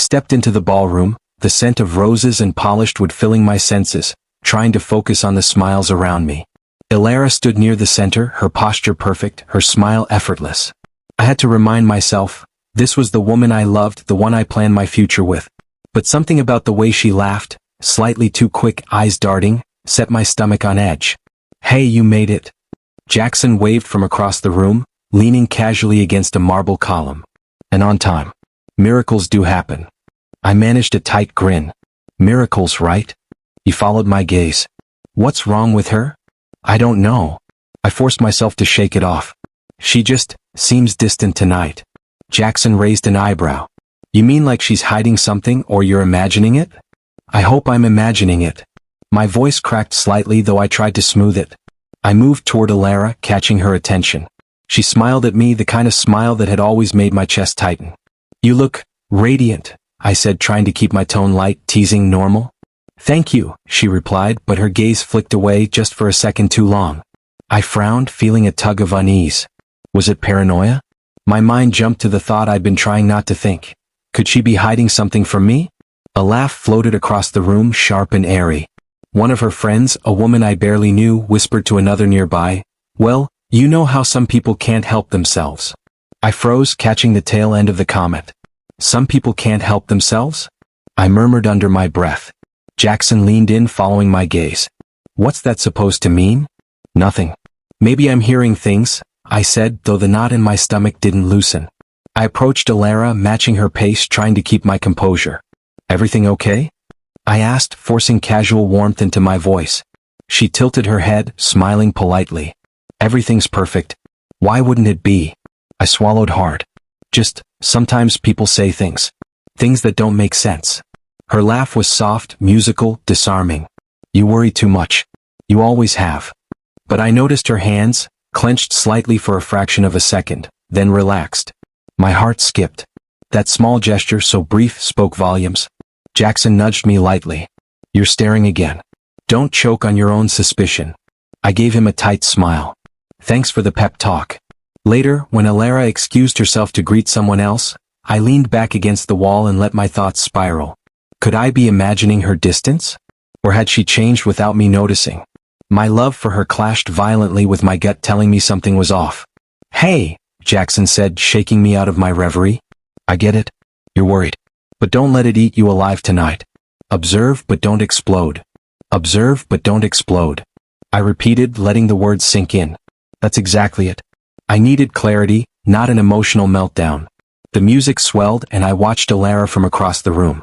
stepped into the ballroom, the scent of roses and polished wood filling my senses, trying to focus on the smiles around me. Ilara stood near the center, her posture perfect, her smile effortless. I had to remind myself, this was the woman I loved, the one I planned my future with. But something about the way she laughed, slightly too quick, eyes darting, set my stomach on edge. "Hey, you made it." Jackson waved from across the room, leaning casually against a marble column. "And on time. Miracles do happen." I managed a tight grin. "Miracles, right?" He followed my gaze. "What's wrong with her?" "I don't know." I forced myself to shake it off. "She just seems distant tonight." Jackson raised an eyebrow. "You mean like she's hiding something, or you're imagining it?" "I hope I'm imagining it." My voice cracked slightly, though I tried to smooth it. I moved toward Ilara, catching her attention. She smiled at me, the kind of smile that had always made my chest tighten. "You look radiant," I said, trying to keep my tone light, teasing normal. "Thank you," she replied, but her gaze flicked away just for a second too long. I frowned, feeling a tug of unease. Was it paranoia? My mind jumped to the thought I'd been trying not to think. Could she be hiding something from me? A laugh floated across the room, sharp and airy. One of her friends, a woman I barely knew, whispered to another nearby, "Well, you know how some people can't help themselves." I froze, catching the tail end of the comment. "Some people can't help themselves?" I murmured under my breath. Jackson leaned in, following my gaze. "What's that supposed to mean?" "Nothing." "Maybe I'm hearing things," I said, though the knot in my stomach didn't loosen. I approached Ilara, matching her pace, trying to keep my composure. "Everything okay?" I asked, forcing casual warmth into my voice. She tilted her head, smiling politely. "Everything's perfect. Why wouldn't it be?" I swallowed hard. "Just, sometimes people say things. Things that don't make sense." Her laugh was soft, musical, disarming. "You worry too much. You always have." But I noticed her hands, clenched slightly for a fraction of a second, then relaxed. My heart skipped. That small gesture, so brief, spoke volumes. Jackson nudged me lightly. "You're staring again. Don't choke on your own suspicion." I gave him a tight smile. "Thanks for the pep talk." Later, when Ilara excused herself to greet someone else, I leaned back against the wall and let my thoughts spiral. Could I be imagining her distance? Or had she changed without me noticing? My love for her clashed violently with my gut telling me something was off. "Hey," Jackson said, shaking me out of my reverie. "I get it. You're worried. But don't let it eat you alive tonight. Observe but don't explode. Observe but don't explode." I repeated, letting the words sink in. That's exactly it. I needed clarity, not an emotional meltdown. The music swelled and I watched Ilara from across the room.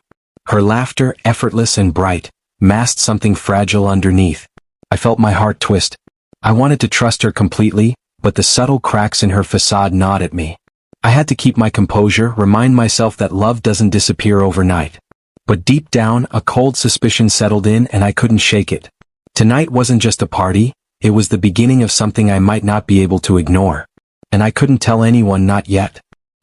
Her laughter, effortless and bright, masked something fragile underneath. I felt my heart twist. I wanted to trust her completely, but the subtle cracks in her facade gnawed at me. I had to keep my composure, remind myself that love doesn't disappear overnight. But deep down, a cold suspicion settled in and I couldn't shake it. Tonight wasn't just a party, it was the beginning of something I might not be able to ignore. And I couldn't tell anyone, not yet.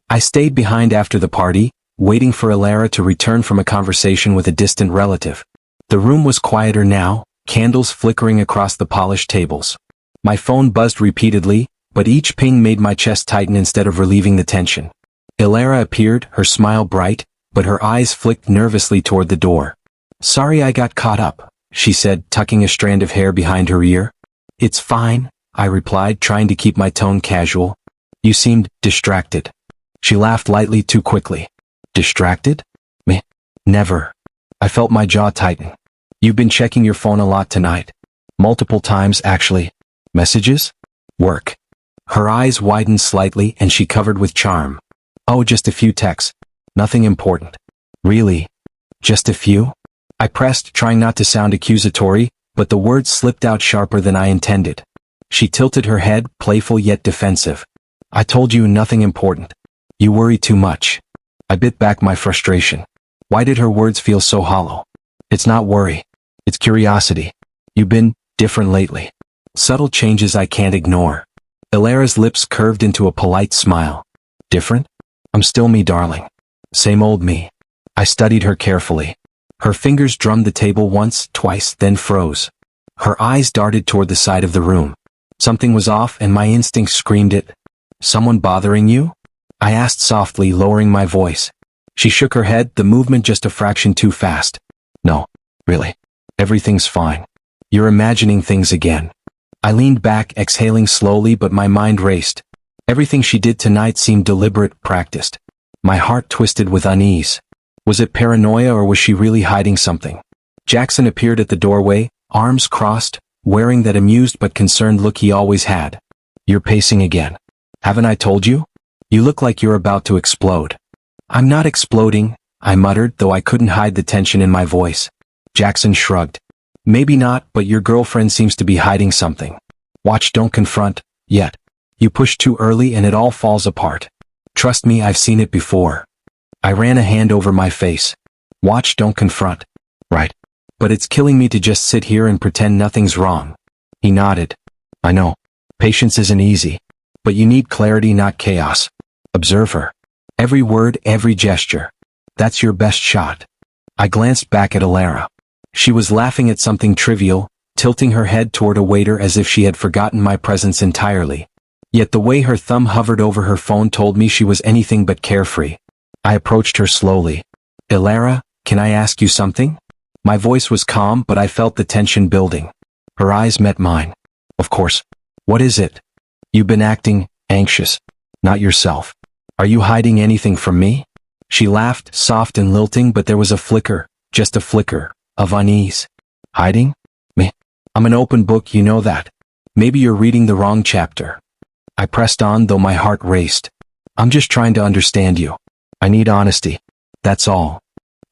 I stayed behind after the party, waiting for Ilara to return from a conversation with a distant relative. The room was quieter now, candles flickering across the polished tables. My phone buzzed repeatedly, but each ping made my chest tighten instead of relieving the tension. Ilara appeared, her smile bright, but her eyes flicked nervously toward the door. "Sorry I got caught up," she said, tucking a strand of hair behind her ear. "It's fine," I replied, trying to keep my tone casual. "You seemed distracted." She laughed lightly, too quickly. "Distracted? Me? Never." I felt my jaw tighten. "You've been checking your phone a lot tonight." "Multiple times, actually." "Messages?" "Work." Her eyes widened slightly and she covered with charm. "Oh, just a few texts. Nothing important." "Really? Just a few?" I pressed, trying not to sound accusatory, but the words slipped out sharper than I intended. She tilted her head, playful yet defensive. "I told you nothing important. You worry too much." I bit back my frustration. Why did her words feel so hollow? "It's not worry. It's curiosity. You've been different lately. Subtle changes I can't ignore." Ilara's lips curved into a polite smile. "Different? I'm still me, darling. Same old me." I studied her carefully. Her fingers drummed the table once, twice, then froze. Her eyes darted toward the side of the room. Something was off and my instincts screamed it. "Someone bothering you?" I asked softly, lowering my voice. She shook her head, the movement just a fraction too fast. No, really. Everything's fine. You're imagining things again. I leaned back, exhaling slowly, but my mind raced. Everything she did tonight seemed deliberate, practiced. My heart twisted with unease. Was it paranoia or was she really hiding something? Jackson appeared at the doorway, arms crossed, wearing that amused but concerned look he always had. You're pacing again. Haven't I told you? You look like you're about to explode. I'm not exploding, I muttered, though I couldn't hide the tension in my voice. Jackson shrugged. Maybe not, but your girlfriend seems to be hiding something. Watch, don't confront, yet. You push too early and it all falls apart. Trust me, I've seen it before. I ran a hand over my face. Watch, don't confront. Right. But it's killing me to just sit here and pretend nothing's wrong. He nodded. I know. Patience isn't easy. But you need clarity, not chaos. Observe her. Every word, every gesture. That's your best shot. I glanced back at Alara. She was laughing at something trivial, tilting her head toward a waiter as if she had forgotten my presence entirely. Yet the way her thumb hovered over her phone told me she was anything but carefree. I approached her slowly. Alara, can I ask you something? My voice was calm, but I felt the tension building. Her eyes met mine. Of course. What is it? You've been acting anxious. Not yourself. Are you hiding anything from me? She laughed, soft and lilting, but there was a flicker, just a flicker, of unease. Hiding? Me? I'm an open book, you know that. Maybe you're reading the wrong chapter. I pressed on, though my heart raced. I'm just trying to understand you. I need honesty. That's all.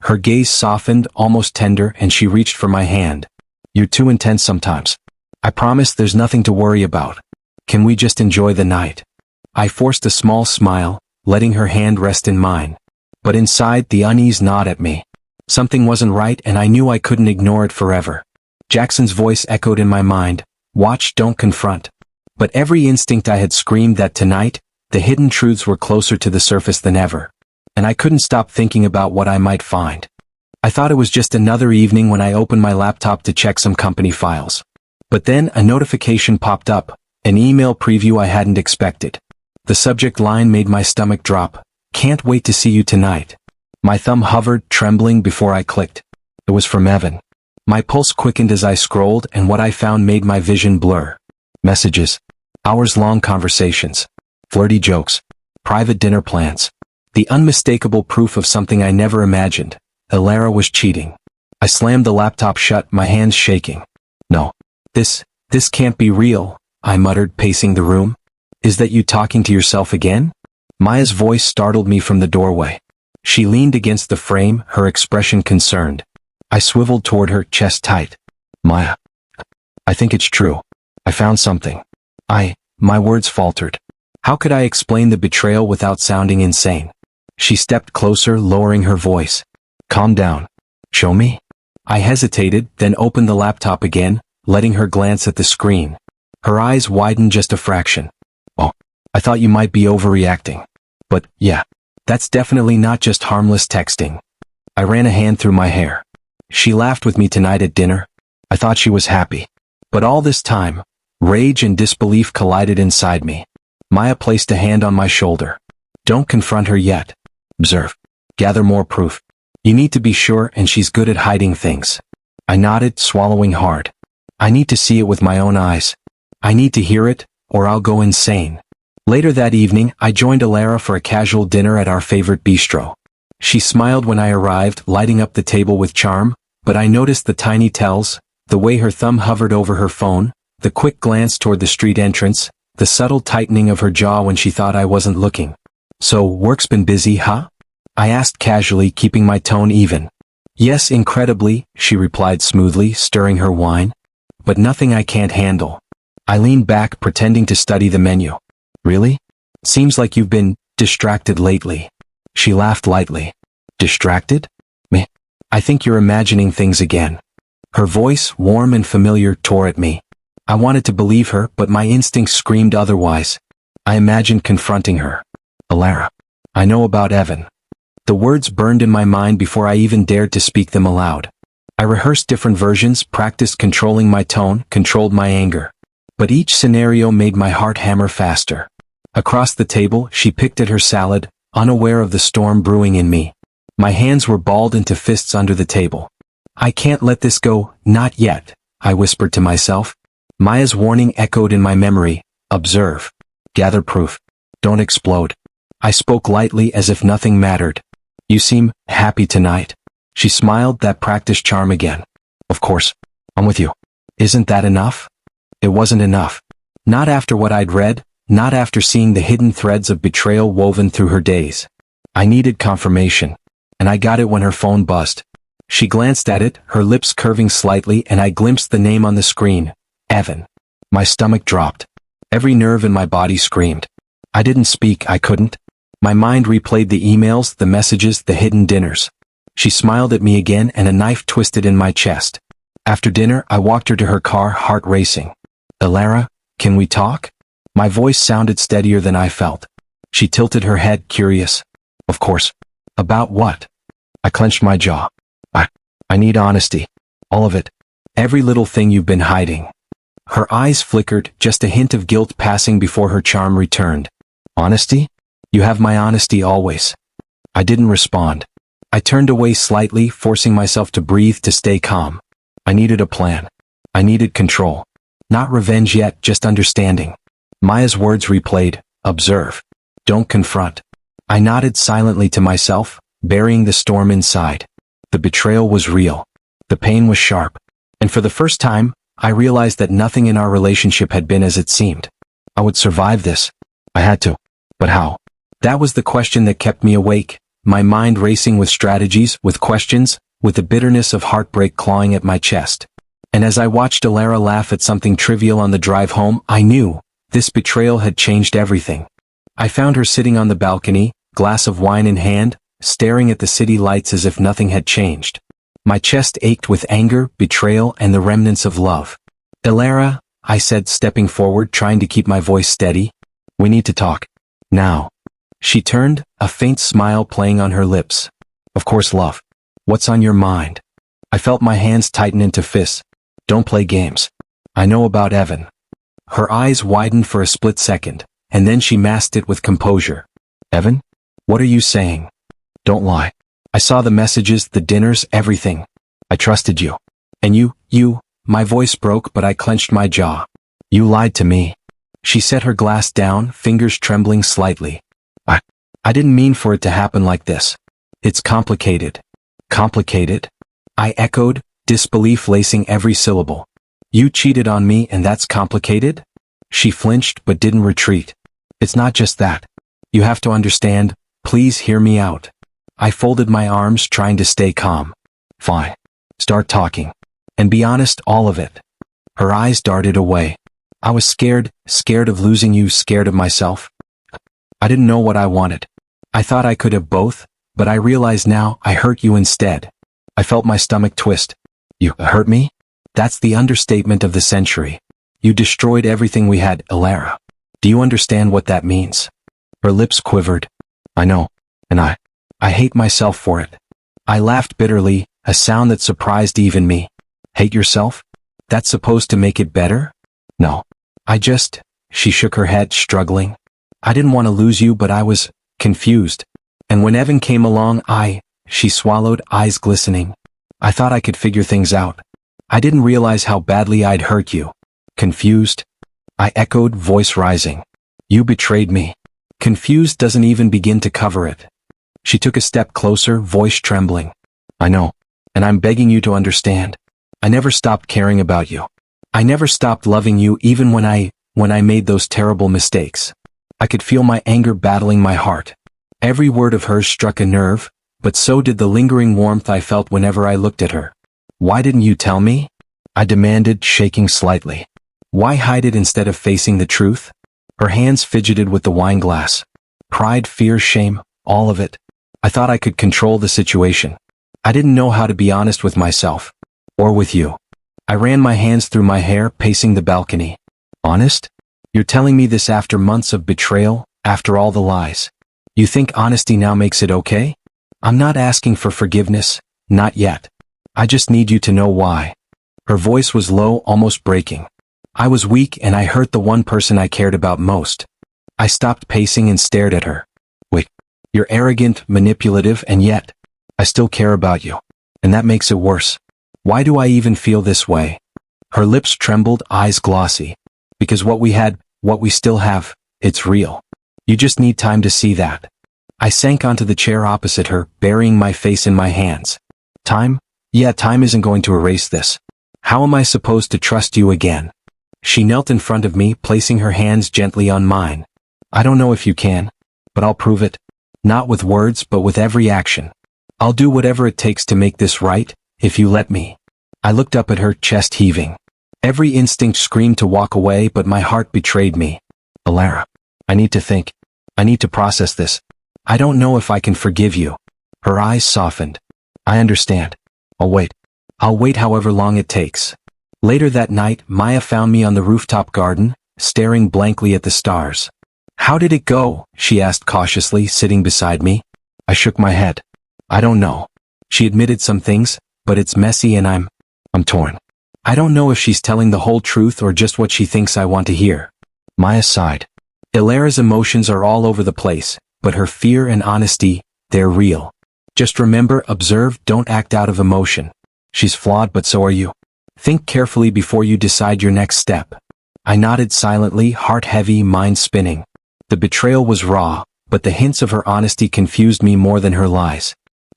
Her gaze softened, almost tender, and she reached for my hand. You're too intense sometimes. I promise there's nothing to worry about. Can we just enjoy the night? I forced a small smile, letting her hand rest in mine. But inside, the unease gnawed at me. Something wasn't right, and I knew I couldn't ignore it forever. Jackson's voice echoed in my mind. Watch, don't confront. But every instinct I had screamed that tonight, the hidden truths were closer to the surface than ever. And I couldn't stop thinking about what I might find. I thought it was just another evening when I opened my laptop to check some company files. But then a notification popped up, an email preview I hadn't expected. The subject line made my stomach drop. Can't wait to see you tonight. My thumb hovered, trembling, before I clicked. It was from Evan. My pulse quickened as I scrolled, and what I found made my vision blur. Messages. Hours-long conversations. Flirty jokes. Private dinner plans. The unmistakable proof of something I never imagined. Alara was cheating. I slammed the laptop shut, my hands shaking. No. This can't be real, I muttered, pacing the room. Is that you talking to yourself again? Maya's voice startled me from the doorway. She leaned against the frame, her expression concerned. I swiveled toward her, chest tight. Maya. I think it's true. I found something. My words faltered. How could I explain the betrayal without sounding insane? She stepped closer, lowering her voice. Calm down. Show me? I hesitated, then opened the laptop again, letting her glance at the screen. Her eyes widened just a fraction. Oh, I thought you might be overreacting. But, yeah, that's definitely not just harmless texting. I ran a hand through my hair. She laughed with me tonight at dinner. I thought she was happy. But all this time, rage and disbelief collided inside me. Maya placed a hand on my shoulder. Don't confront her yet. Observe. Gather more proof. You need to be sure, and she's good at hiding things. I nodded, swallowing hard. I need to see it with my own eyes. I need to hear it, or I'll go insane. Later that evening, I joined Alara for a casual dinner at our favorite bistro. She smiled when I arrived, lighting up the table with charm, but I noticed the tiny tells, the way her thumb hovered over her phone, the quick glance toward the street entrance, the subtle tightening of her jaw when she thought I wasn't looking. So, work's been busy, huh? I asked casually, keeping my tone even. Yes, incredibly, she replied smoothly, stirring her wine. But nothing I can't handle. I leaned back, pretending to study the menu. Really? Seems like you've been distracted lately. She laughed lightly. Distracted? Meh. I think you're imagining things again. Her voice, warm and familiar, tore at me. I wanted to believe her, but my instincts screamed otherwise. I imagined confronting her. Alara. I know about Evan. The words burned in my mind before I even dared to speak them aloud. I rehearsed different versions, practiced controlling my tone, controlled my anger. But each scenario made my heart hammer faster. Across the table, she picked at her salad, unaware of the storm brewing in me. My hands were balled into fists under the table. I can't let this go, not yet, I whispered to myself. Maya's warning echoed in my memory. Observe. Gather proof. Don't explode. I spoke lightly as if nothing mattered. You seem happy tonight. She smiled, that practiced charm again. Of course. I'm with you. Isn't that enough? It wasn't enough. Not after what I'd read, not after seeing the hidden threads of betrayal woven through her days. I needed confirmation. And I got it when her phone buzzed. She glanced at it, her lips curving slightly, and I glimpsed the name on the screen. Evan. My stomach dropped. Every nerve in my body screamed. I didn't speak, I couldn't. My mind replayed the emails, the messages, the hidden dinners. She smiled at me again and a knife twisted in my chest. After dinner, I walked her to her car, heart racing. Elara, can we talk? My voice sounded steadier than I felt. She tilted her head, curious. Of course. About what? I clenched my jaw. I need honesty. All of it. Every little thing you've been hiding. Her eyes flickered, just a hint of guilt passing before her charm returned. Honesty? You have my honesty always. I didn't respond. I turned away slightly, forcing myself to breathe to stay calm. I needed a plan. I needed control. Not revenge yet, just understanding. Maya's words replayed. Observe. Don't confront. I nodded silently to myself, burying the storm inside. The betrayal was real. The pain was sharp. And for the first time, I realized that nothing in our relationship had been as it seemed. I would survive this. I had to. But how? That was the question that kept me awake, my mind racing with strategies, with questions, with the bitterness of heartbreak clawing at my chest. And as I watched Elara laugh at something trivial on the drive home, I knew this betrayal had changed everything. I found her sitting on the balcony, glass of wine in hand, staring at the city lights as if nothing had changed. My chest ached with anger, betrayal, and the remnants of love. Elara, I said, stepping forward, trying to keep my voice steady. We need to talk. Now. She turned, a faint smile playing on her lips. Of course, love. What's on your mind? I felt my hands tighten into fists. Don't play games. I know about Evan. Her eyes widened for a split second, and then she masked it with composure. Evan? What are you saying? Don't lie. I saw the messages, the dinners, everything. I trusted you. And you, my voice broke, but I clenched my jaw. You lied to me. She set her glass down, fingers trembling slightly. I didn't mean for it to happen like this. It's complicated. Complicated? I echoed, disbelief lacing every syllable. You cheated on me and that's complicated? She flinched but didn't retreat. It's not just that. You have to understand, please hear me out. I folded my arms, trying to stay calm. Fine. Start talking. And be honest, all of it. Her eyes darted away. I was scared of losing you, scared of myself. I didn't know what I wanted. I thought I could have both, but I realize now I hurt you instead. I felt my stomach twist. You hurt me? That's the understatement of the century. You destroyed everything we had, Elara. Do you understand what that means? Her lips quivered. I know, and I hate myself for it. I laughed bitterly, a sound that surprised even me. Hate yourself? That's supposed to make it better? No. She shook her head, struggling. I didn't want to lose you, but I was confused. And when Evan came along, she swallowed, eyes glistening. I thought I could figure things out. I didn't realize how badly I'd hurt you. Confused? I echoed, voice rising. You betrayed me. Confused doesn't even begin to cover it. She took a step closer, voice trembling. I know. And I'm begging you to understand. I never stopped caring about you. I never stopped loving you even when I made those terrible mistakes. I could feel my anger battling my heart. Every word of hers struck a nerve, but so did the lingering warmth I felt whenever I looked at her. Why didn't you tell me? I demanded, shaking slightly. Why hide it instead of facing the truth? Her hands fidgeted with the wine glass. Pride, fear, shame, all of it. I thought I could control the situation. I didn't know how to be honest with myself. Or with you. I ran my hands through my hair, pacing the balcony. Honest? You're telling me this after months of betrayal, after all the lies. You think honesty now makes it okay? I'm not asking for forgiveness, not yet. I just need you to know why. Her voice was low, almost breaking. I was weak and I hurt the one person I cared about most. I stopped pacing and stared at her. Wait, you're arrogant, manipulative, and yet I still care about you. And that makes it worse. Why do I even feel this way? Her lips trembled, eyes glossy. Because what we had, what we still have, it's real. You just need time to see that. I sank onto the chair opposite her, burying my face in my hands. Time? Yeah, time isn't going to erase this. How am I supposed to trust you again? She knelt in front of me, placing her hands gently on mine. I don't know if you can, but I'll prove it. Not with words, but with every action. I'll do whatever it takes to make this right, if you let me. I looked up at her, chest heaving. Every instinct screamed to walk away, but my heart betrayed me. Alara, I need to think. I need to process this. I don't know if I can forgive you. Her eyes softened. I understand. I'll wait. I'll wait however long it takes. Later that night, Maya found me on the rooftop garden, staring blankly at the stars. How did it go? She asked cautiously, sitting beside me. I shook my head. I don't know. She admitted some things, but it's messy and I'm torn. I don't know if she's telling the whole truth or just what she thinks I want to hear. Maya sighed. Ilara's emotions are all over the place, but her fear and honesty, they're real. Just remember, observe, don't act out of emotion. She's flawed, but so are you. Think carefully before you decide your next step. I nodded silently, heart heavy, mind spinning. The betrayal was raw, but the hints of her honesty confused me more than her lies.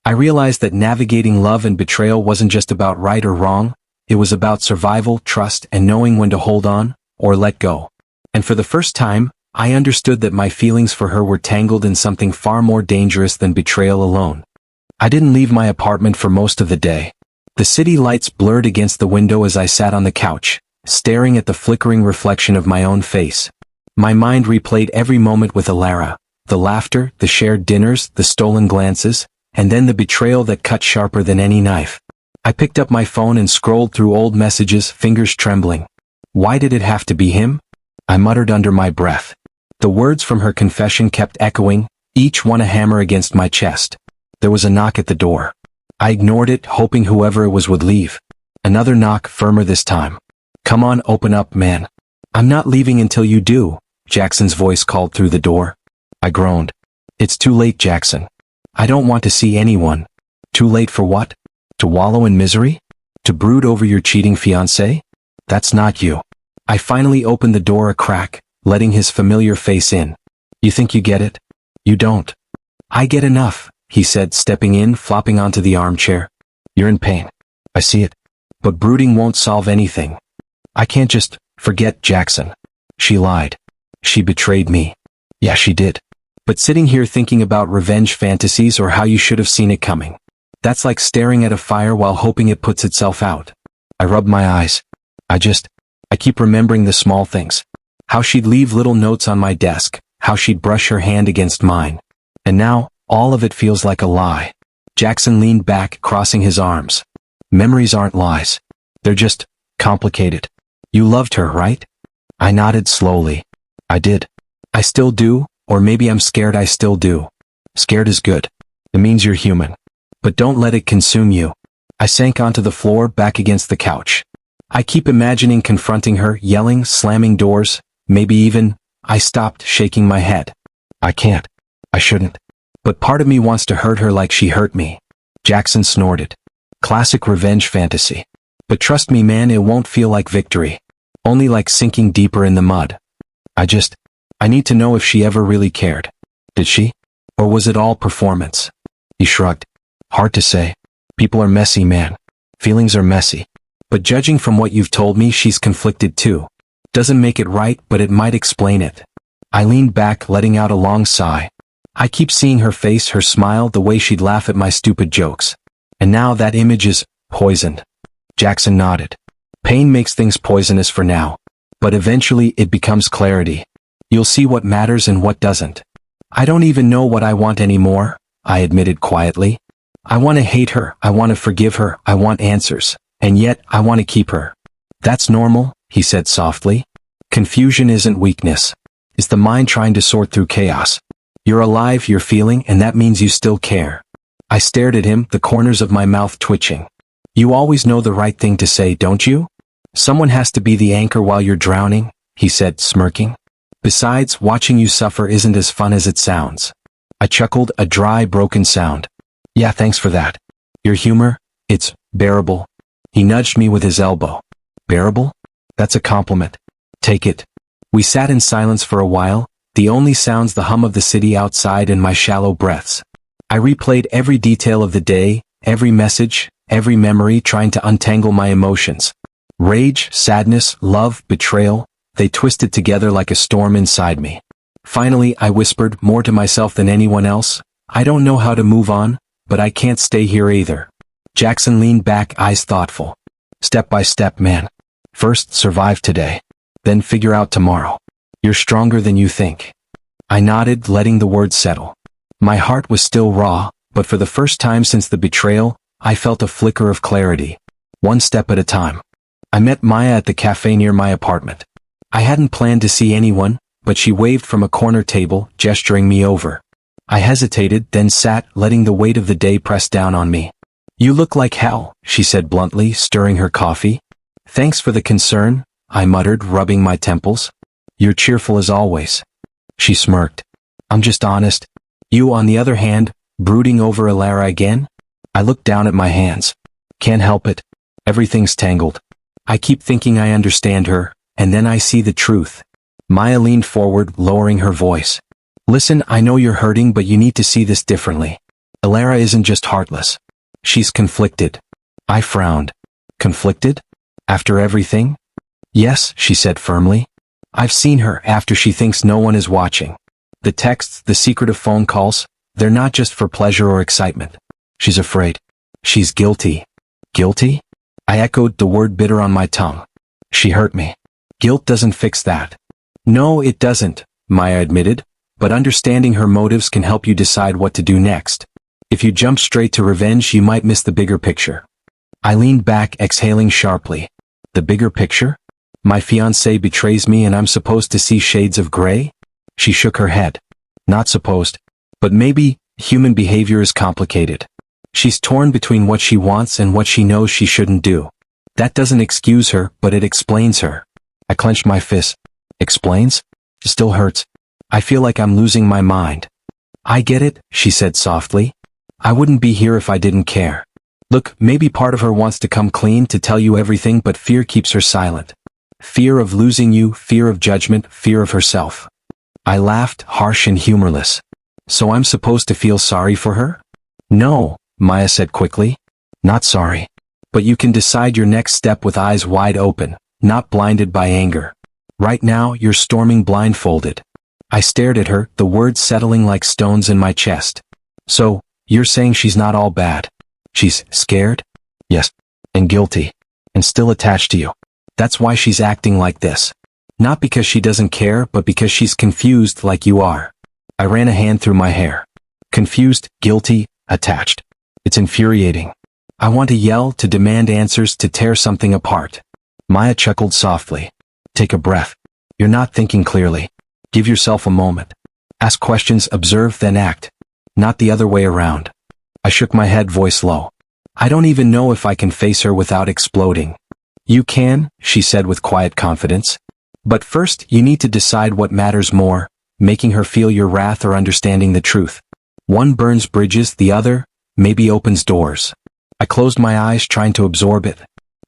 I realized that navigating love and betrayal wasn't just about right or wrong, it was about survival, trust, and knowing when to hold on, or let go. And for the first time, I understood that my feelings for her were tangled in something far more dangerous than betrayal alone. I didn't leave my apartment for most of the day. The city lights blurred against the window as I sat on the couch, staring at the flickering reflection of my own face. My mind replayed every moment with Alara, the laughter, the shared dinners, the stolen glances, and then the betrayal that cut sharper than any knife. I picked up my phone and scrolled through old messages, fingers trembling. Why did it have to be him? I muttered under my breath. The words from her confession kept echoing, each one a hammer against my chest. There was a knock at the door. I ignored it, hoping whoever it was would leave. Another knock, firmer this time. Come on, open up, man. I'm not leaving until you do, Jackson's voice called through the door. I groaned. It's too late, Jackson. I don't want to see anyone. Too late for what? To wallow in misery? To brood over your cheating fiancé? That's not you. I finally opened the door a crack, letting his familiar face in. You think you get it? You don't. I get enough, he said, stepping in, flopping onto the armchair. You're in pain. I see it. But brooding won't solve anything. I can't just forget Jackson. She lied. She betrayed me. Yeah, she did. But sitting here thinking about revenge fantasies or how you should have seen it coming. That's like staring at a fire while hoping it puts itself out. I rubbed my eyes. I keep remembering the small things. How she'd leave little notes on my desk, how she'd brush her hand against mine. And now, all of it feels like a lie. Jackson leaned back, crossing his arms. Memories aren't lies. They're just complicated. You loved her, right? I nodded slowly. I did. I still do, or maybe I'm scared I still do. Scared is good. It means you're human. But don't let it consume you. I sank onto the floor, back against the couch. I keep imagining confronting her, yelling, slamming doors, maybe even. I stopped, shaking my head. I can't. I shouldn't. But part of me wants to hurt her like she hurt me. Jackson snorted. Classic revenge fantasy. But trust me, man, it won't feel like victory. Only like sinking deeper in the mud. I need to know if she ever really cared. Did she? Or was it all performance? He shrugged. Hard to say. People are messy, man. Feelings are messy. But judging from what you've told me, she's conflicted too. Doesn't make it right, but it might explain it. I leaned back, letting out a long sigh. I keep seeing her face, her smile, the way she'd laugh at my stupid jokes. And now that image is poisoned. Jackson nodded. Pain makes things poisonous for now. But eventually it becomes clarity. You'll see what matters and what doesn't. I don't even know what I want anymore, I admitted quietly. I want to hate her, I want to forgive her, I want answers. And yet, I want to keep her. That's normal, he said softly. Confusion isn't weakness. It's the mind trying to sort through chaos. You're alive, you're feeling, and that means you still care. I stared at him, the corners of my mouth twitching. You always know the right thing to say, don't you? Someone has to be the anchor while you're drowning, he said, smirking. Besides, watching you suffer isn't as fun as it sounds. I chuckled, a dry, broken sound. Yeah, thanks for that. Your humor, it's bearable. He nudged me with his elbow. Bearable? That's a compliment. Take it. We sat in silence for a while, the only sounds the hum of the city outside and my shallow breaths. I replayed every detail of the day, every message, every memory, trying to untangle my emotions. Rage, sadness, love, betrayal, they twisted together like a storm inside me. Finally, I whispered, more to myself than anyone else, I don't know how to move on, but I can't stay here either. Jackson leaned back, eyes thoughtful. Step by step, man. First, survive today. Then figure out tomorrow. You're stronger than you think. I nodded, letting the words settle. My heart was still raw, but for the first time since the betrayal, I felt a flicker of clarity. One step at a time. I met Maya at the cafe near my apartment. I hadn't planned to see anyone, but she waved from a corner table, gesturing me over. I hesitated, then sat, letting the weight of the day press down on me. You look like hell, she said bluntly, stirring her coffee. Thanks for the concern, I muttered, rubbing my temples. You're cheerful as always. She smirked. I'm just honest. You, on the other hand, brooding over Alara again? I looked down at my hands. Can't help it. Everything's tangled. I keep thinking I understand her, and then I see the truth. Maya leaned forward, lowering her voice. Listen, I know you're hurting, but you need to see this differently. Alara isn't just heartless. She's conflicted. I frowned. Conflicted? After everything? Yes, she said firmly. I've seen her after she thinks no one is watching. The texts, the secretive phone calls, they're not just for pleasure or excitement. She's afraid. She's guilty. Guilty? I echoed, the word bitter on my tongue. She hurt me. Guilt doesn't fix that. No, it doesn't, Maya admitted, but understanding her motives can help you decide what to do next. If you jump straight to revenge, you might miss the bigger picture. I leaned back, exhaling sharply. The bigger picture? My fiancé betrays me and I'm supposed to see shades of gray? She shook her head. Not supposed. But maybe, human behavior is complicated. She's torn between what she wants and what she knows she shouldn't do. That doesn't excuse her, but it explains her. I clenched my fist. Explains? It still hurts. I feel like I'm losing my mind. I get it, she said softly. I wouldn't be here if I didn't care. Look, maybe part of her wants to come clean, to tell you everything, but fear keeps her silent. Fear of losing you, fear of judgment, fear of herself. I laughed, harsh and humorless. So I'm supposed to feel sorry for her? No, Maya said quickly. Not sorry. But you can decide your next step with eyes wide open, not blinded by anger. Right now, you're storming blindfolded. I stared at her, the words settling like stones in my chest. So, you're saying she's not all bad? She's scared? Yes. And guilty. And still attached to you. That's why she's acting like this. Not because she doesn't care, but because she's confused like you are. I ran a hand through my hair. Confused, guilty, attached. It's infuriating. I want to yell, to demand answers, to tear something apart. Maya chuckled softly. Take a breath. You're not thinking clearly. Give yourself a moment. Ask questions, observe, then act. Not the other way around. I shook my head, voice low. I don't even know if I can face her without exploding. You can, she said with quiet confidence. But first, you need to decide what matters more, making her feel your wrath or understanding the truth. One burns bridges, the other, maybe opens doors. I closed my eyes, trying to absorb it.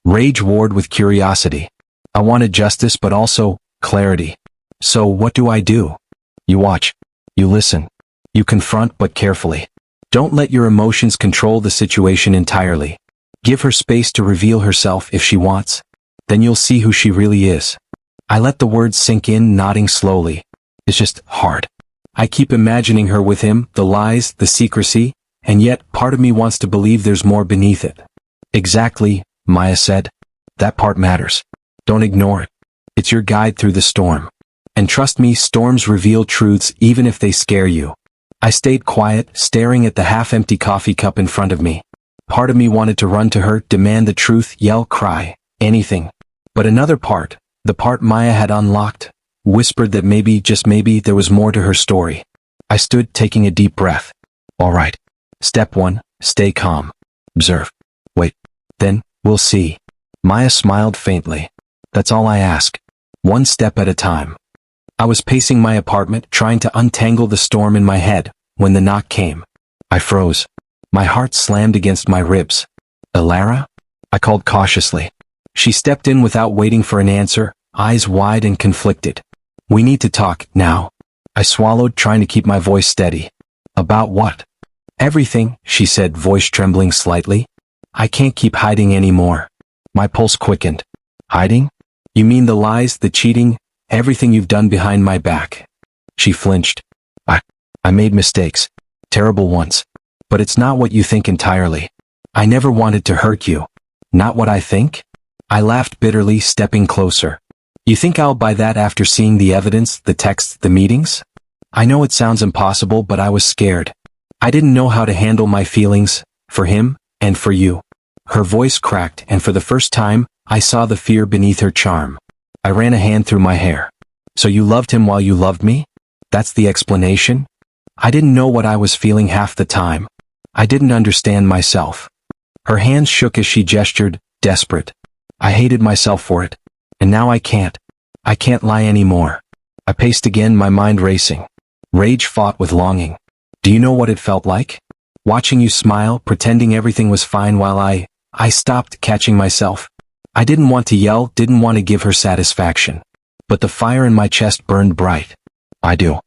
Rage warred with curiosity. I wanted justice, but also clarity. So what do? You watch. You listen. You confront, but carefully. Don't let your emotions control the situation entirely. Give her space to reveal herself if she wants. Then you'll see who she really is. I let the words sink in, nodding slowly. It's just hard. I keep imagining her with him, the lies, the secrecy, and yet part of me wants to believe there's more beneath it. Exactly, Maya said. That part matters. Don't ignore it. It's your guide through the storm. And trust me, storms reveal truths even if they scare you. I stayed quiet, staring at the half-empty coffee cup in front of me. Part of me wanted to run to her, demand the truth, yell, cry, anything. But another part, the part Maya had unlocked, whispered that maybe, just maybe, there was more to her story. I stood, taking a deep breath. All right. Step 1, stay calm. Observe. Wait. Then, we'll see. Maya smiled faintly. That's all I ask. One step at a time. I was pacing my apartment, trying to untangle the storm in my head, when the knock came. I froze. My heart slammed against my ribs. Elara? I called cautiously. She stepped in without waiting for an answer, eyes wide and conflicted. We need to talk, now. I swallowed, trying to keep my voice steady. About what? Everything, she said, voice trembling slightly. I can't keep hiding anymore. My pulse quickened. Hiding? You mean the lies, the cheating, everything you've done behind my back? She flinched. I made mistakes. Terrible ones. But it's not what you think entirely. I never wanted to hurt you. Not what I think? I laughed bitterly, stepping closer. You think I'll buy that after seeing the evidence, the texts, the meetings? I know it sounds impossible, but I was scared. I didn't know how to handle my feelings, for him, and for you. Her voice cracked, and for the first time, I saw the fear beneath her charm. I ran a hand through my hair. So you loved him while you loved me? That's the explanation? I didn't know what I was feeling half the time. I didn't understand myself. Her hands shook as she gestured, desperate. I hated myself for it. And now I can't. I can't lie anymore. I paced again, my mind racing. Rage fought with longing. Do you know what it felt like? Watching you smile, pretending everything was fine while I stopped, catching myself. I didn't want to yell, didn't want to give her satisfaction. But the fire in my chest burned bright. I do.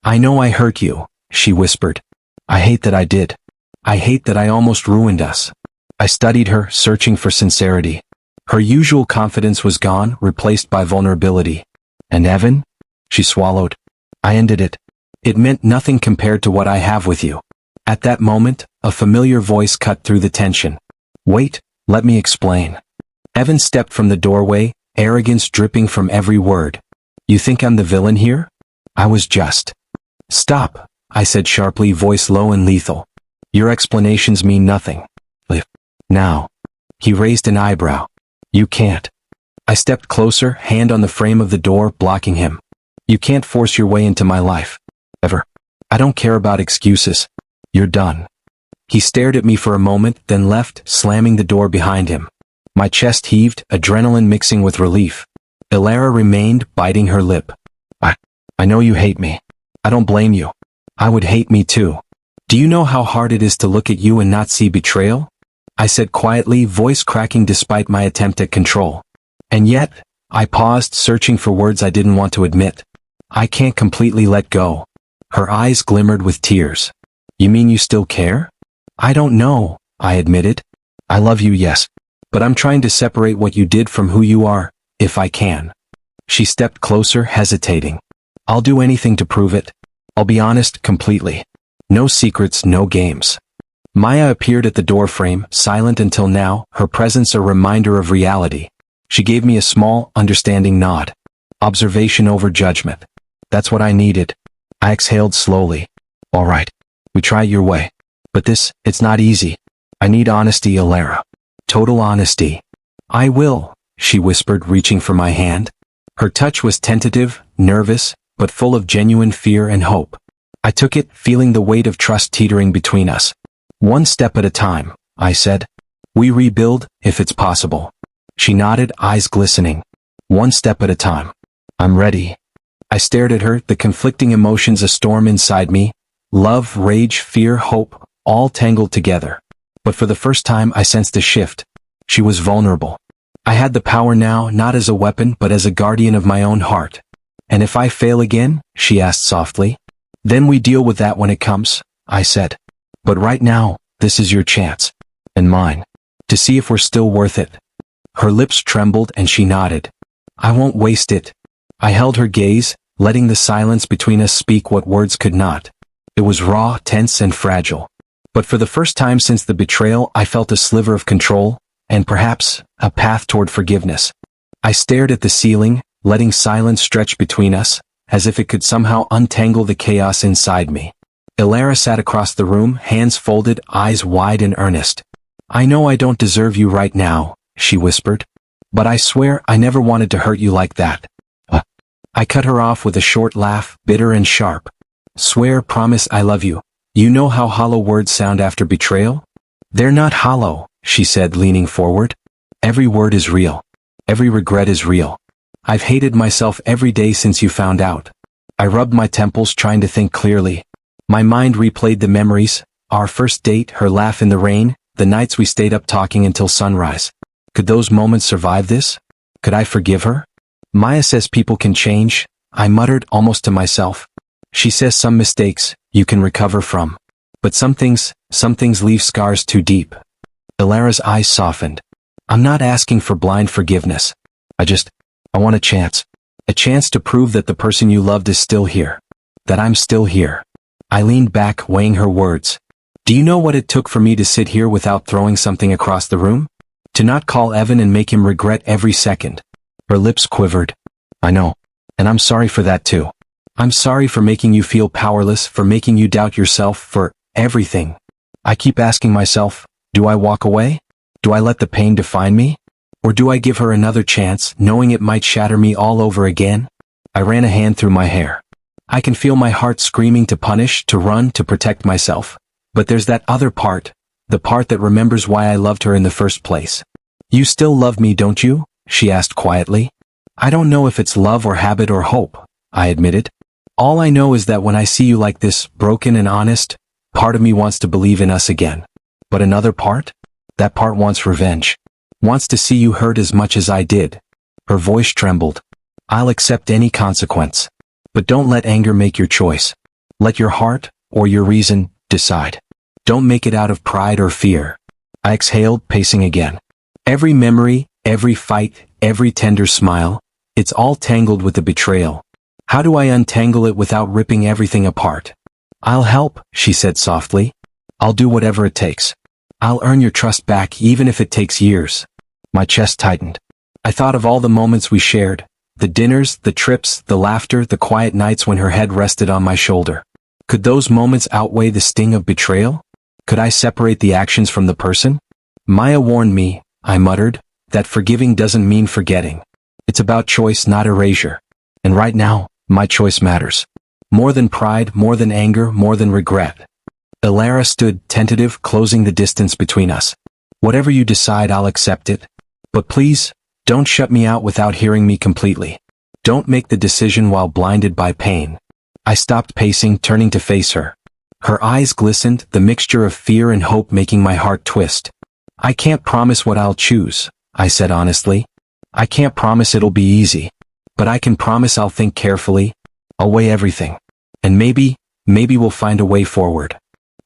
I know I hurt you, she whispered. I hate that I did. I hate that I almost ruined us. I studied her, searching for sincerity. Her usual confidence was gone, replaced by vulnerability. And Evan? She swallowed. I ended it. It meant nothing compared to what I have with you. At that moment, a familiar voice cut through the tension. Wait, let me explain. Evan stepped from the doorway, arrogance dripping from every word. You think I'm the villain here? I was just. Stop, I said sharply, voice low and lethal. Your explanations mean nothing. Now. He raised an eyebrow. You can't. I stepped closer, hand on the frame of the door, blocking him. You can't force your way into my life. Ever. I don't care about excuses. You're done. He stared at me for a moment, then left, slamming the door behind him. My chest heaved, adrenaline mixing with relief. Elara remained, biting her lip. I know you hate me. I don't blame you. I would hate me too. Do you know how hard it is to look at you and not see betrayal? I said quietly, voice cracking despite my attempt at control. And yet, I paused, searching for words I didn't want to admit. I can't completely let go. Her eyes glimmered with tears. You mean you still care? I don't know, I admitted. I love you, yes. But I'm trying to separate what you did from who you are, if I can. She stepped closer, hesitating. I'll do anything to prove it. I'll be honest, completely. No secrets, no games. Maya appeared at the doorframe, silent until now, her presence a reminder of reality. She gave me a small, understanding nod. Observation over judgment. That's what I needed. I exhaled slowly. All right. We try your way. But it's not easy. I need honesty, Elara. Total honesty. I will, she whispered, reaching for my hand. Her touch was tentative, nervous, but full of genuine fear and hope. I took it, feeling the weight of trust teetering between us. One step at a time, I said. We rebuild, if it's possible. She nodded, eyes glistening. One step at a time. I'm ready. I stared at her, the conflicting emotions a storm inside me. Love, rage, fear, hope, all tangled together. But for the first time I sensed a shift. She was vulnerable. I had the power now, not as a weapon but as a guardian of my own heart. And if I fail again, she asked softly. Then we deal with that when it comes, I said. But right now, this is your chance. And mine. To see if we're still worth it. Her lips trembled and she nodded. I won't waste it. I held her gaze, letting the silence between us speak what words could not. It was raw, tense, and fragile. But for the first time since the betrayal, I felt a sliver of control, and perhaps, a path toward forgiveness. I stared at the ceiling, letting silence stretch between us, as if it could somehow untangle the chaos inside me. Elara sat across the room, hands folded, eyes wide and earnest. I know I don't deserve you right now, she whispered. But I swear I never wanted to hurt you like that. I cut her off with a short laugh, bitter and sharp. Swear, promise, I love you. You know how hollow words sound after betrayal? They're not hollow, she said, leaning forward. Every word is real. Every regret is real. I've hated myself every day since you found out. I rubbed my temples, trying to think clearly. My mind replayed the memories, Our first date, her laugh in the rain, the nights we stayed up talking until sunrise. Could those moments survive this? Could I forgive her? Maya says people can change, I muttered almost to myself. She says some mistakes you can recover from. But some things leave scars too deep. Ilara's eyes softened. I'm not asking for blind forgiveness. I want a chance. A chance to prove that the person you loved is still here. That I'm still here. I leaned back, weighing her words. Do you know what it took for me to sit here without throwing something across the room? To not call Evan and make him regret every second. Her lips quivered. I know. And I'm sorry for that too. I'm sorry for making you feel powerless, for making you doubt yourself, for everything. I keep asking myself, do I walk away? Do I let the pain define me? Or do I give her another chance, knowing it might shatter me all over again? I ran a hand through my hair. I can feel my heart screaming to punish, to run, to protect myself. But there's that other part, the part that remembers why I loved her in the first place. You still love me, don't you? She asked quietly. I don't know if it's love or habit or hope, I admitted. All I know is that when I see you like this, broken and honest, part of me wants to believe in us again. But another part? That part wants revenge. Wants to see you hurt as much as I did. Her voice trembled. I'll accept any consequence. But don't let anger make your choice. Let your heart, or your reason, decide. Don't make it out of pride or fear. I exhaled, pacing again. Every memory, every fight, every tender smile, it's all tangled with the betrayal. How do I untangle it without ripping everything apart? I'll help, she said softly. I'll do whatever it takes. I'll earn your trust back even if it takes years. My chest tightened. I thought of all the moments we shared, the dinners, the trips, the laughter, the quiet nights when her head rested on my shoulder. Could those moments outweigh the sting of betrayal? Could I separate the actions from the person? Maya warned me, I muttered, that forgiving doesn't mean forgetting. It's about choice, not erasure. And right now, my choice matters. More than pride, more than anger, more than regret. Ilara stood, tentative, closing the distance between us. Whatever you decide, I'll accept it. But please, don't shut me out without hearing me completely. Don't make the decision while blinded by pain. I stopped pacing, turning to face her. Her eyes glistened, the mixture of fear and hope making my heart twist. I can't promise what I'll choose, I said honestly. I can't promise it'll be easy. But I can promise I'll think carefully. I'll weigh everything. And maybe we'll find a way forward.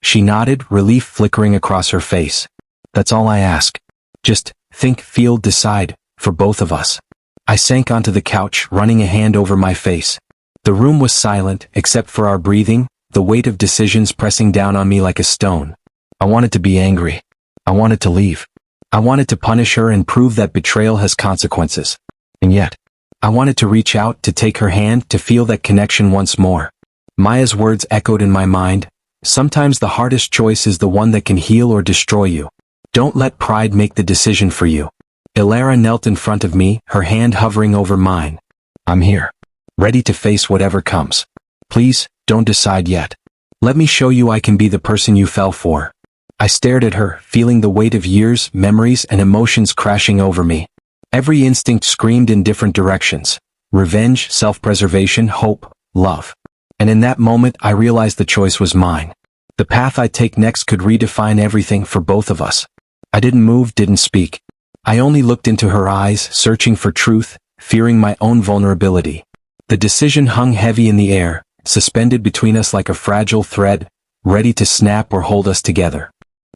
She nodded, relief flickering across her face. That's all I ask. Just think, feel, decide, for both of us. I sank onto the couch, running a hand over my face. The room was silent, except for our breathing, the weight of decisions pressing down on me like a stone. I wanted to be angry. I wanted to leave. I wanted to punish her and prove that betrayal has consequences. And yet, I wanted to reach out, to take her hand, to feel that connection once more. Maya's words echoed in my mind. Sometimes the hardest choice is the one that can heal or destroy you. Don't let pride make the decision for you. Ilara knelt in front of me, her hand hovering over mine. I'm here. Ready to face whatever comes. Please, don't decide yet. Let me show you I can be the person you fell for. I stared at her, feeling the weight of years, memories, and emotions crashing over me. Every instinct screamed in different directions. Revenge, self-preservation, hope, love. And in that moment, I realized the choice was mine. The path I'd take next could redefine everything for both of us. I didn't move, didn't speak. I only looked into her eyes, searching for truth, fearing my own vulnerability. The decision hung heavy in the air, suspended between us like a fragile thread, ready to snap or hold us together.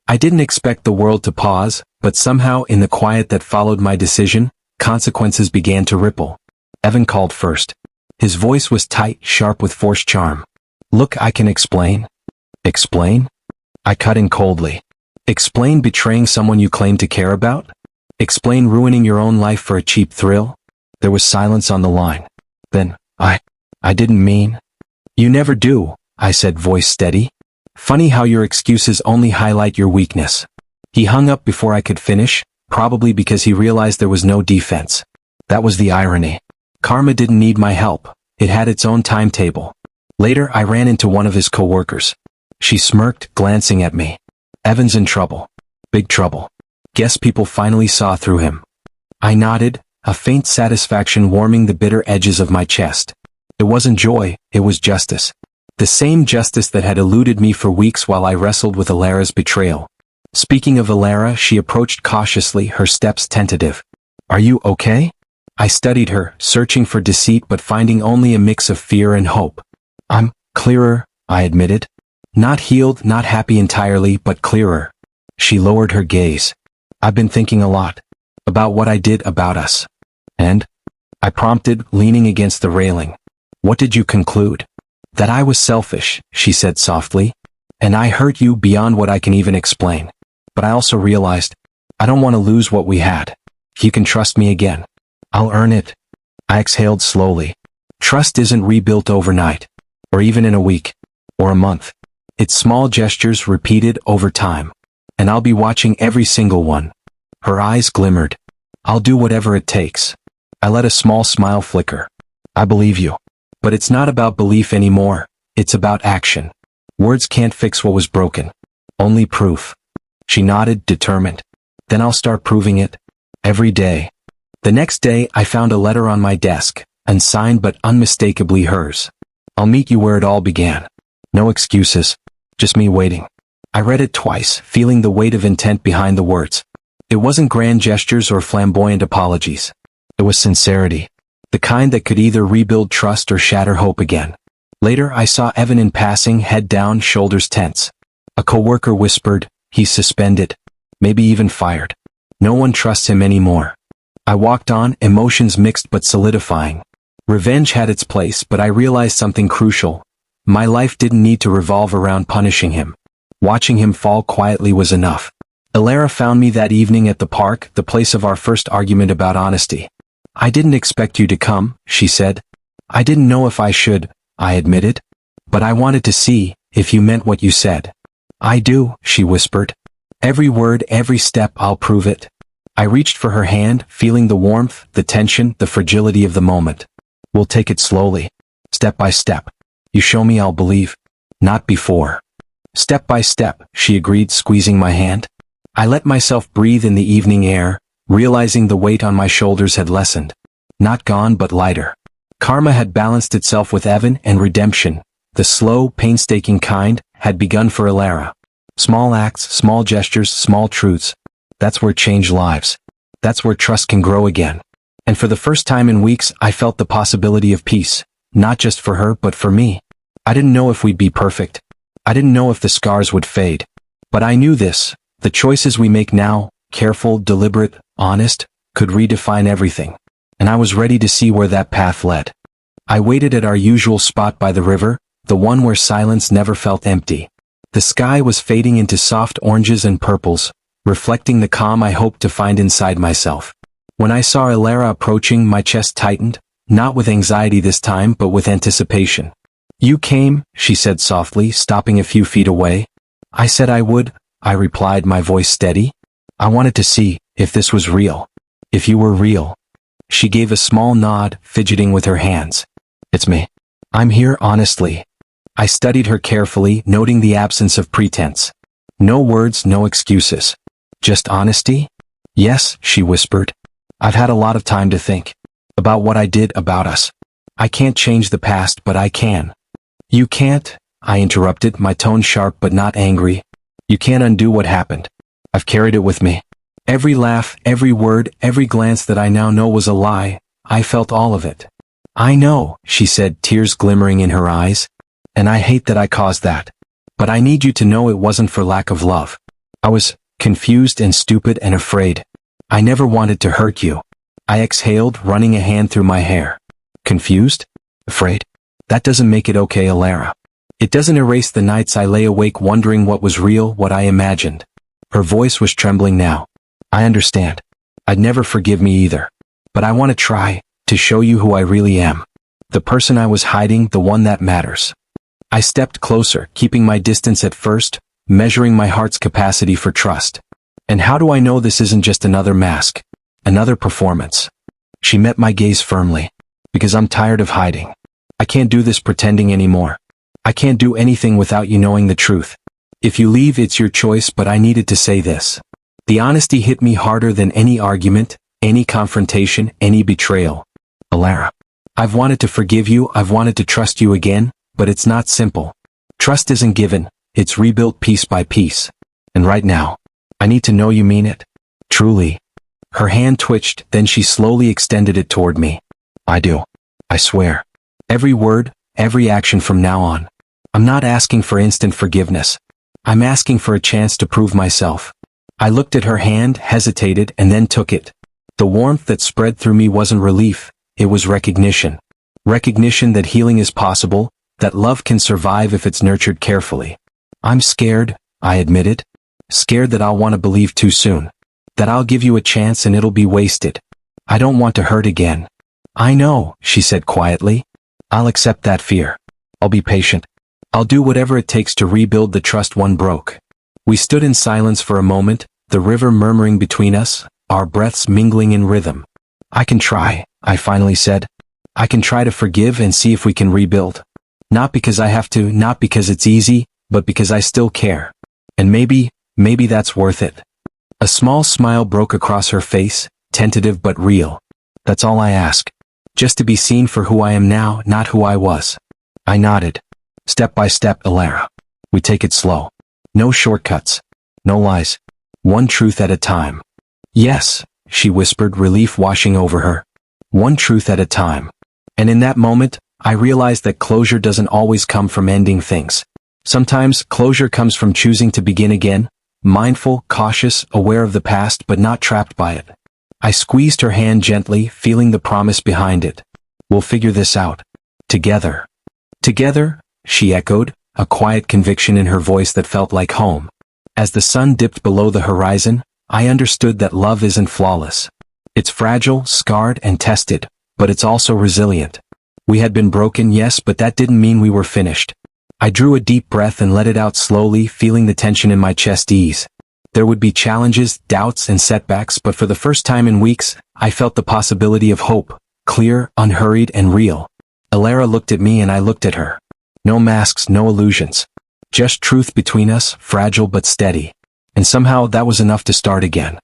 I didn't expect the world to pause, but somehow in the quiet that followed my decision, consequences began to ripple. Evan called first. His voice was tight, sharp with forced charm. Look, I can explain. Explain? I cut in coldly. Explain betraying someone you claim to care about? Explain ruining your own life for a cheap thrill? There was silence on the line. Then, I didn't mean. You never do, I said, voice steady. Funny how your excuses only highlight your weakness. He hung up before I could finish, probably because he realized there was no defense. That was the irony. Karma didn't need my help. It had its own timetable. Later, I ran into one of his coworkers. She smirked, glancing at me. Evan's in trouble. Big trouble. Guess people finally saw through him. I nodded, a faint satisfaction warming the bitter edges of my chest. It wasn't joy, it was justice. The same justice that had eluded me for weeks while I wrestled with Alara's betrayal. Speaking of Alara, she approached cautiously, her steps tentative. Are you okay? I studied her, searching for deceit but finding only a mix of fear and hope. I'm clearer, I admitted. Not healed, not happy entirely, but clearer. She lowered her gaze. I've been thinking a lot. About what I did about us. And? I prompted, leaning against the railing. What did you conclude? That I was selfish, she said softly. And I hurt you beyond what I can even explain. But I also realized, I don't want to lose what we had. If you can trust me again, I'll earn it. I exhaled slowly. Trust isn't rebuilt overnight. Or even in a week. Or a month. It's small gestures repeated over time. And I'll be watching every single one. Her eyes glimmered. I'll do whatever it takes. I let a small smile flicker. I believe you. But it's not about belief anymore. It's about action. Words can't fix what was broken. Only proof. She nodded, determined. Then I'll start proving it. Every day. The next day, I found a letter on my desk, unsigned but unmistakably hers. I'll meet you where it all began. No excuses. Just me waiting. I read it twice, feeling the weight of intent behind the words. It wasn't grand gestures or flamboyant apologies. It was sincerity. The kind that could either rebuild trust or shatter hope again. Later, I saw Evan in passing, head down, shoulders tense. A coworker whispered, he's suspended. Maybe even fired. No one trusts him anymore. I walked on, emotions mixed but solidifying. Revenge had its place, but I realized something crucial. My life didn't need to revolve around punishing him. Watching him fall quietly was enough. Alara found me that evening at the park, the place of our first argument about honesty. I didn't expect you to come, she said. I didn't know if I should, I admitted. But I wanted to see if you meant what you said. I do, she whispered. Every word, every step, I'll prove it. I reached for her hand, feeling the warmth, the tension, the fragility of the moment. We'll take it slowly. Step by step. You show me, I'll believe. Not before. Step by step, she agreed, squeezing my hand. I let myself breathe in the evening air, realizing the weight on my shoulders had lessened. Not gone, but lighter. Karma had balanced itself with Evan, and redemption, the slow, painstaking kind, had begun for Alara. Small acts, small gestures, small truths. That's where change lives. That's where trust can grow again. And for the first time in weeks, I felt the possibility of peace. Not just for her, but for me. I didn't know if we'd be perfect. I didn't know if the scars would fade. But I knew this. The choices we make now, careful, deliberate, honest, could redefine everything. And I was ready to see where that path led. I waited at our usual spot by the river, the one where silence never felt empty. The sky was fading into soft oranges and purples, reflecting the calm I hoped to find inside myself. When I saw Alara approaching, my chest tightened, not with anxiety this time, but with anticipation. You came, she said softly, stopping a few feet away. I said I would, I replied, my voice steady. I wanted to see if this was real. If you were real. She gave a small nod, fidgeting with her hands. It's me. I'm here honestly. I studied her carefully, noting the absence of pretense. No words, no excuses. Just honesty? Yes, she whispered. I've had a lot of time to think. About what I did about us. I can't change the past, but I can. You can't, I interrupted, my tone sharp but not angry. You can't undo what happened. I've carried it with me. Every laugh, every word, every glance that I now know was a lie. I felt all of it. I know, she said, tears glimmering in her eyes. And I hate that I caused that. But I need you to know it wasn't for lack of love. I was confused and stupid and afraid. I never wanted to hurt you. I exhaled, running a hand through my hair. Confused? Afraid? That doesn't make it okay, Alara. It doesn't erase the nights I lay awake wondering what was real, what I imagined. Her voice was trembling now. I understand. I'd never forgive me either. But I want to try, to show you who I really am. The person I was hiding, the one that matters. I stepped closer, keeping my distance at first, measuring my heart's capacity for trust. And how do I know this isn't just another mask? Another performance? She met my gaze firmly. Because I'm tired of hiding. I can't do this pretending anymore. I can't do anything without you knowing the truth. If you leave, it's your choice, but I needed to say this. The honesty hit me harder than any argument, any confrontation, any betrayal. Alara, I've wanted to forgive you, I've wanted to trust you again, but it's not simple. Trust isn't given, it's rebuilt piece by piece. And right now, I need to know you mean it. Truly. Her hand twitched, then she slowly extended it toward me. I do. I swear. Every word, every action from now on. I'm not asking for instant forgiveness. I'm asking for a chance to prove myself. I looked at her hand, hesitated, and then took it. The warmth that spread through me wasn't relief, it was recognition. Recognition that healing is possible, that love can survive if it's nurtured carefully. I'm scared, I admitted. Scared that I'll want to believe too soon. That I'll give you a chance and it'll be wasted. I don't want to hurt again. I know, she said quietly. I'll accept that fear. I'll be patient. I'll do whatever it takes to rebuild the trust one broke. We stood in silence for a moment, the river murmuring between us, our breaths mingling in rhythm. I can try, I finally said. I can try to forgive and see if we can rebuild. Not because I have to, not because it's easy, but because I still care. And maybe that's worth it. A small smile broke across her face, tentative but real. That's all I ask. Just to be seen for who I am now, not who I was. I nodded. Step by step, Elara. We take it slow. No shortcuts. No lies. One truth at a time. Yes, she whispered, relief washing over her. One truth at a time. And in that moment, I realized that closure doesn't always come from ending things. Sometimes, closure comes from choosing to begin again, mindful, cautious, aware of the past but not trapped by it. I squeezed her hand gently, feeling the promise behind it. We'll figure this out. Together. Together, she echoed, a quiet conviction in her voice that felt like home. As the sun dipped below the horizon, I understood that love isn't flawless. It's fragile, scarred, and tested, but it's also resilient. We had been broken, yes, but that didn't mean we were finished. I drew a deep breath and let it out slowly, feeling the tension in my chest ease. There would be challenges, doubts, and setbacks, but for the first time in weeks, I felt the possibility of hope, clear, unhurried, and real. Elara looked at me and I looked at her. No masks, no illusions. Just truth between us, fragile but steady. And somehow that was enough to start again.